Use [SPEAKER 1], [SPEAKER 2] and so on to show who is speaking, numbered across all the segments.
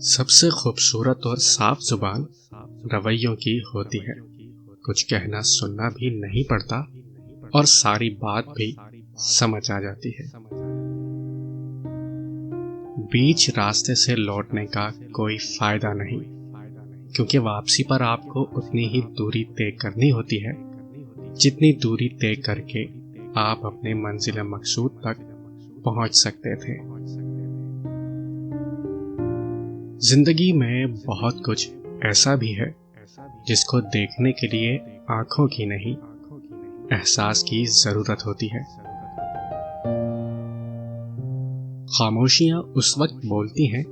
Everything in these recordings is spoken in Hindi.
[SPEAKER 1] सबसे खूबसूरत और साफ जुबान रवैयों की होती है। कुछ कहना सुनना भी नहीं पड़ता और सारी बात भी समझ आ जाती है। बीच रास्ते से लौटने का कोई फायदा नहीं, क्योंकि वापसी पर आपको उतनी ही दूरी तय करनी होती है जितनी दूरी तय करके आप अपने मंजिल मकसूद तक पहुंच सकते थे। जिंदगी में बहुत कुछ ऐसा भी है जिसको देखने के लिए आंखों की नहीं, एहसास की जरूरत होती है। खामोशियां उस वक्त बोलती हैं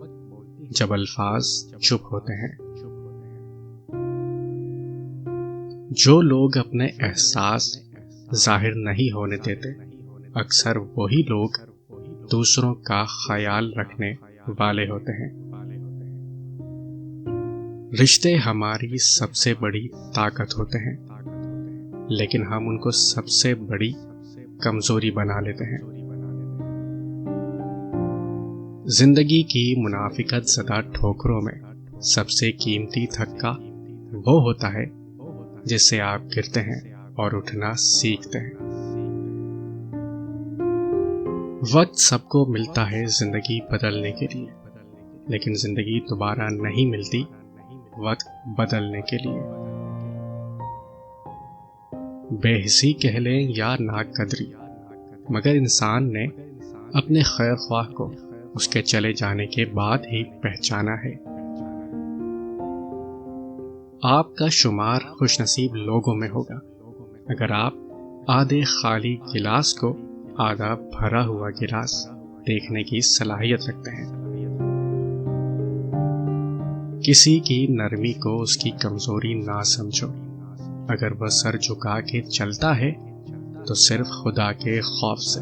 [SPEAKER 1] जब अल्फाज चुप होते हैं। जो लोग अपने एहसास जाहिर नहीं होने देते, अक्सर वही लोग दूसरों का ख्याल रखने वाले होते हैं। रिश्ते हमारी सबसे बड़ी ताकत होते हैं, लेकिन हम उनको सबसे बड़ी कमजोरी बना लेते हैं। जिंदगी की मुनाफिकत ज़दा ठोकरों में सबसे कीमती धक्का वो होता है जिससे आप गिरते हैं और उठना सीखते हैं। वक्त सबको मिलता है जिंदगी बदलने के लिए, लेकिन जिंदगी दोबारा नहीं मिलती वक्त बदलने के लिए। बेहिसी कह लें या नाकदरी, मगर इंसान ने अपने खैर ख्वाह को उसके चले जाने के बाद ही पहचाना है। आपका शुमार खुशनसीब लोगों में होगा अगर आप आधे खाली गिलास को आधा भरा हुआ गिलास देखने की सलाहियत रखते हैं। किसी की नरमी को उसकी कमजोरी ना समझो। अगर वह सर झुका के चलता है तो सिर्फ खुदा के खौफ से।